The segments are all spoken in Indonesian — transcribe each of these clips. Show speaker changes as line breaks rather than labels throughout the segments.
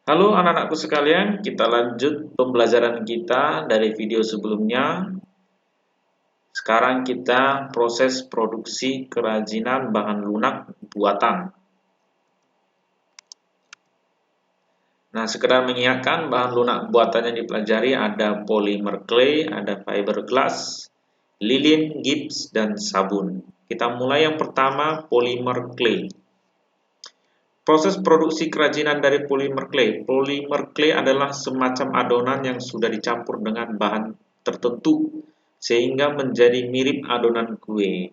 Halo anak-anakku sekalian, kita lanjut pembelajaran kita dari video sebelumnya. Sekarang kita proses produksi kerajinan bahan lunak buatan. Nah, sekedar mengingatkan bahan lunak buatan yang dipelajari ada polymer clay, ada fiberglass, lilin, gips, dan sabun. Kita mulai yang pertama, polymer clay. Proses produksi kerajinan dari polymer clay. Polymer clay adalah semacam adonan yang sudah dicampur dengan bahan tertentu sehingga menjadi mirip adonan kue.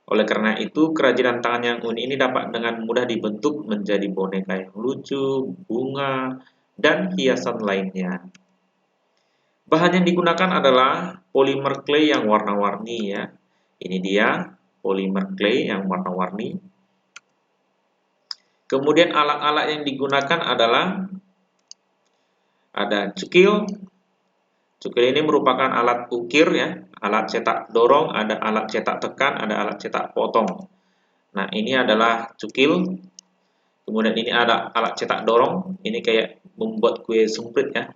Oleh karena itu, kerajinan tangan yang unik ini dapat dengan mudah dibentuk menjadi boneka yang lucu, bunga, dan hiasan lainnya. Bahan yang digunakan adalah polymer clay yang warna-warni ya. Ini dia polymer clay yang warna-warni. Kemudian alat-alat yang digunakan adalah ada cukil. Cukil ini merupakan alat ukir ya, alat cetak dorong, ada alat cetak tekan, ada alat cetak potong. Nah, ini adalah cukil. Kemudian ini ada alat cetak dorong, ini kayak membuat kue semprit ya.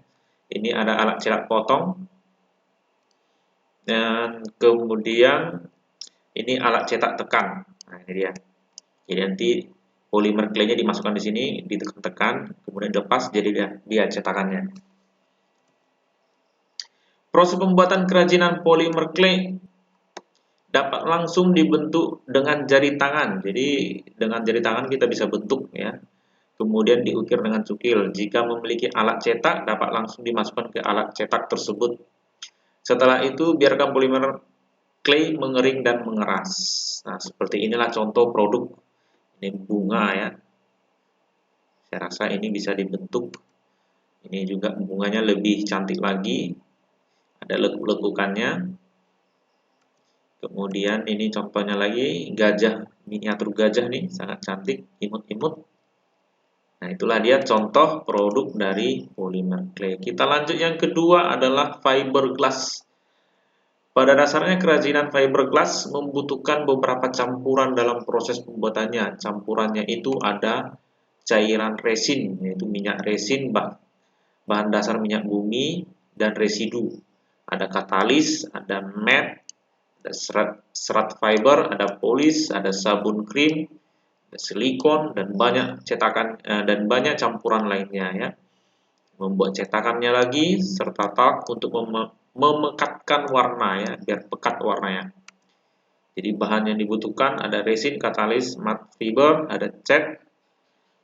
Ini ada alat cetak potong. Dan kemudian ini alat cetak tekan. Nah, ini dia. Jadi nanti polymer clay-nya dimasukkan di sini, ditekan-tekan, kemudian dilepas, jadi dia cetakannya. Proses pembuatan kerajinan polymer clay dapat langsung dibentuk dengan jari tangan. Jadi dengan jari tangan kita bisa bentuk ya. Kemudian diukir dengan cukil. Jika memiliki alat cetak, dapat langsung dimasukkan ke alat cetak tersebut. Setelah itu biarkan polymer clay mengering dan mengeras. Nah, seperti inilah contoh produk. Ini bunga ya. Saya rasa ini bisa dibentuk. Ini juga bunganya lebih cantik lagi. Ada lekuk-lekukannya. Kemudian ini contohnya lagi gajah, miniatur gajah nih, sangat cantik, imut-imut. Nah, itulah dia contoh produk dari polymer clay. Kita lanjut yang kedua adalah fiberglass. Pada dasarnya kerajinan fiberglass membutuhkan beberapa campuran dalam proses pembuatannya. Campurannya itu ada cairan resin, yaitu minyak resin, bahan dasar minyak bumi, dan residu. Ada katalis, ada matte, ada serat fiber, ada polis, ada sabun krim, ada silikon, dan banyak cetakan dan banyak campuran lainnya ya. Membuat cetakannya lagi serta talk untuk memekatkan warna ya, biar pekat warnanya. Jadi bahan yang dibutuhkan ada resin, katalis, matte fiber, ada cat,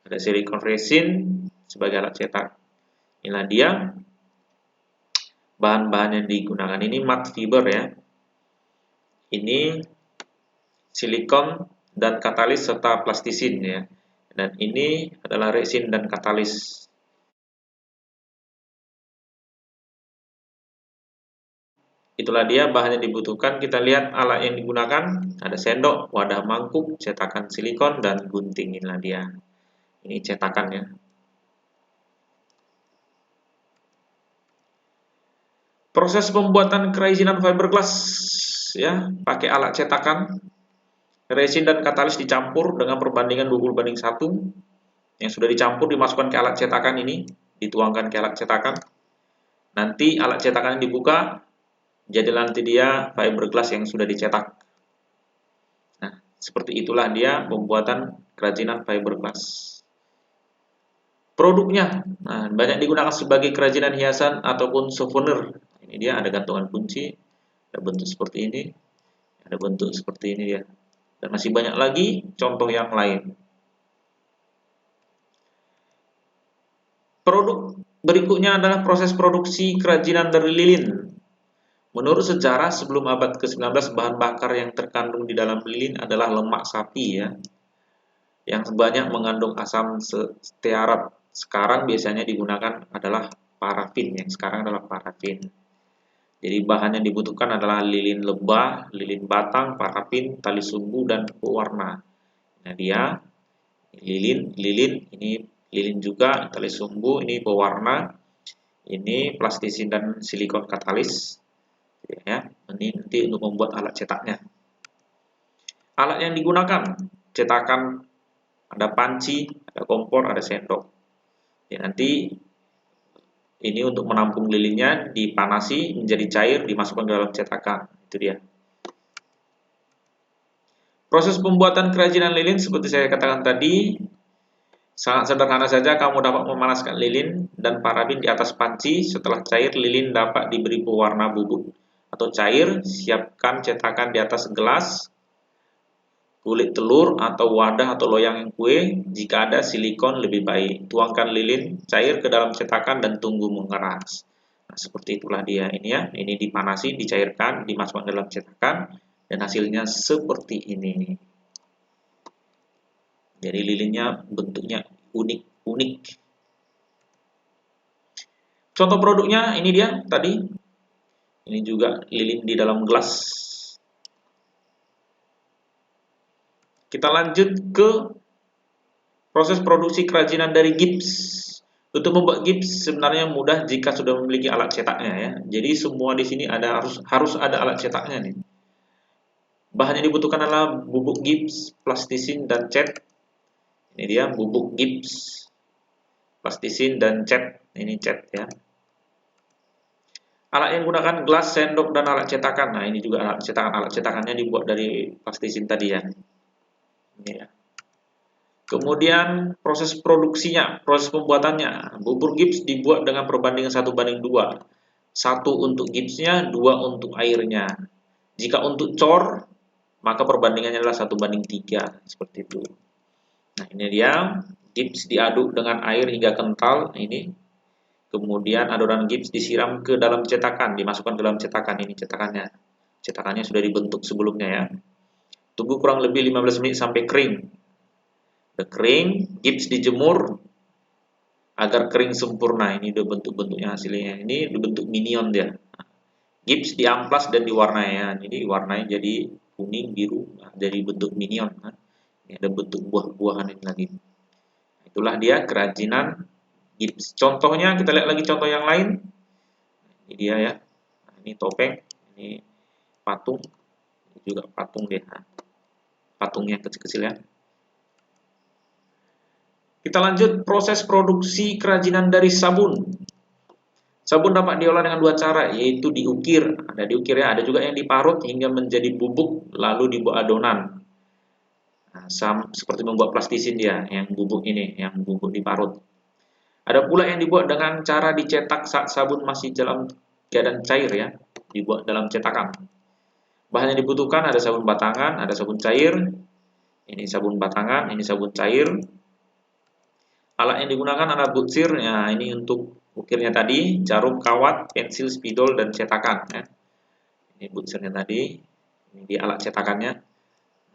ada silikon resin sebagai alat cetak. Inilah dia bahan-bahan yang digunakan. Ini matte fiber ya. Ini silikon dan katalis serta plastisin ya. Dan ini adalah resin dan katalis. Itulah dia bahan yang dibutuhkan. Kita lihat alat yang digunakan. Ada sendok, wadah mangkuk, cetakan silikon, dan gunting. Inilah dia. Ini cetakannya. Proses pembuatan kerajinan fiberglass ya, pakai alat cetakan. Resin dan katalis dicampur dengan perbandingan 20:1. Yang sudah dicampur dimasukkan ke alat cetakan ini, dituangkan ke alat cetakan. Nanti alat cetakan dibuka, jadi nanti dia fiberglass yang sudah dicetak. Nah, seperti itulah dia pembuatan kerajinan fiberglass. Produknya, nah, banyak digunakan sebagai kerajinan hiasan ataupun souvenir. Ini dia ada gantungan kunci, ada bentuk seperti ini, ada bentuk seperti ini dia. Dan masih banyak lagi contoh yang lain. Produk berikutnya adalah proses produksi kerajinan dari lilin. Menurut sejarah sebelum abad ke-19, bahan bakar yang terkandung di dalam lilin adalah lemak sapi ya, yang banyak mengandung asam stearat. Sekarang biasanya digunakan adalah parafin, yang sekarang adalah parafin. Jadi bahan yang dibutuhkan adalah lilin lebah, lilin batang, parafin, tali sumbu, dan pewarna. Nah dia lilin, ini lilin juga, tali sumbu, ini pewarna, ini plastisin dan silikon katalis. Ya, ini nanti untuk membuat alat cetaknya. Alat yang digunakan cetakan, ada panci, ada kompor, ada sendok. Ya, nanti ini untuk menampung lilinnya dipanasi menjadi cair, dimasukkan ke dalam cetakan. Itu dia. Proses pembuatan kerajinan lilin seperti saya katakan tadi, sangat sederhana saja. Kamu dapat memanaskan lilin dan parafin di atas panci. Setelah cair, lilin dapat diberi pewarna bubuk atau cair. Siapkan cetakan di atas gelas, kulit telur atau wadah atau loyang kue. Jika ada silikon lebih baik. Tuangkan lilin cair ke dalam cetakan dan tunggu mengeras. Nah, seperti itulah dia ini ya. Ini dipanasi, dicairkan, dimasukkan dalam cetakan dan hasilnya seperti ini. Jadi lilinnya bentuknya unik-unik. Contoh produknya ini dia tadi. Ini juga lilin di dalam gelas. Kita lanjut ke proses produksi kerajinan dari gips. Untuk membuat gips sebenarnya mudah jika sudah memiliki alat cetaknya ya. Jadi semua di sini harus ada alat cetaknya nih. Bahan yang dibutuhkan adalah bubuk gips, plastisin dan cat. Ini dia bubuk gips, plastisin dan cat. Ini cat ya. Alat yang digunakan gelas, sendok dan alat cetakan. Nah, ini juga alat cetakan. Alat cetakannya dibuat dari plastisin tadi ya. Ini ya. Kemudian proses produksinya, proses pembuatannya. Bubur gips dibuat dengan perbandingan 1:2. 1 untuk gipsnya, 2 untuk airnya. Jika untuk cor, maka perbandingannya adalah 1:3. Seperti itu. Nah, ini dia. Gips diaduk dengan air hingga kental. Ini. Kemudian adonan gips disiram ke dalam cetakan. Dimasukkan ke dalam cetakan. Ini cetakannya. Cetakannya sudah dibentuk sebelumnya ya. Tunggu kurang lebih 15 menit sampai kering. Udah kering, gips dijemur agar kering sempurna. Ini udah bentuk-bentuknya hasilnya. Ini bentuk minion dia. Gips diamplas dan diwarnai ya. Jadi warnanya jadi kuning, biru, jadi bentuk minion. Ini ada bentuk buah-buahan ini lagi. Itulah dia kerajinan gips. Contohnya kita lihat lagi contoh yang lain. Ini dia ya. Ini topeng, ini patung. Ini juga patung dia. Patungnya kecil-kecil ya. Kita lanjut proses produksi kerajinan dari sabun. Sabun dapat diolah dengan 2 cara, yaitu diukir. Ada diukir ya, ada juga yang diparut hingga menjadi bubuk lalu dibuat adonan. Nah, seperti membuat plastisin dia, yang bubuk ini, yang bubuk diparut. Ada pula yang dibuat dengan cara dicetak saat sabun masih dalam keadaan cair ya, dibuat dalam cetakan. Bahan yang dibutuhkan ada sabun batangan, ada sabun cair. Ini sabun batangan, ini sabun cair. Alat yang digunakan adalah butsir, ya ini untuk ukirnya tadi, jarum kawat, pensil, spidol, dan cetakan. Ya. Ini butsirnya tadi, ini di alat cetakannya.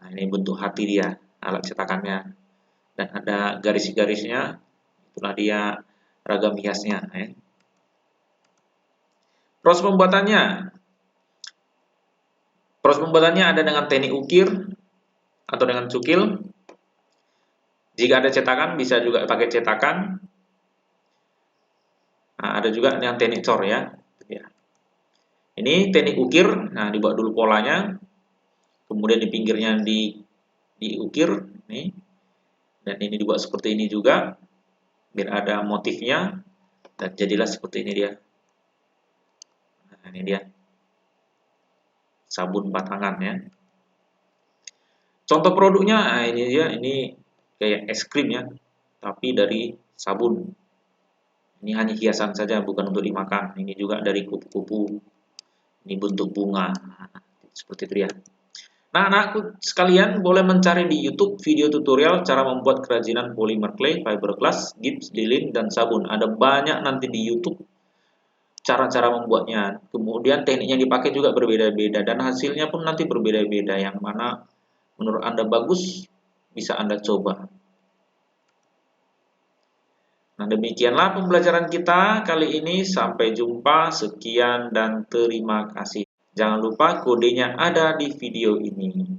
Nah, ini bentuk hati dia, alat cetakannya. Dan ada garis-garisnya, itulah dia ragam hiasnya. Ya. Proses pembuatannya ada dengan teknik ukir atau dengan cukil. Jika ada cetakan, bisa juga pakai cetakan. Nah, ada juga yang teknik cor ya. Ini teknik ukir. Nah, dibuat dulu polanya. Kemudian di pinggirnya diukir. Nih. Dan ini dibuat seperti ini juga. Biar ada motifnya. Dan jadilah seperti ini dia. Nah, ini dia. Sabun batangan ya. Contoh produknya, nah ini dia. Ini kayak es krim ya, tapi dari sabun. Ini hanya hiasan saja, bukan untuk dimakan. Ini juga dari kupu-kupu. Ini bentuk bunga. Seperti itu ya. Nah, anakku sekalian boleh mencari di YouTube video tutorial cara membuat kerajinan polymer clay, fiberglass, gips, lilin, dan sabun. Ada banyak nanti di YouTube cara-cara membuatnya. Kemudian tekniknya dipakai juga berbeda-beda dan hasilnya pun nanti berbeda-beda. Yang mana menurut Anda bagus, bisa Anda coba. Nah, demikianlah pembelajaran kita kali ini. Sampai jumpa, sekian dan terima kasih. Jangan lupa kodenya ada di video ini.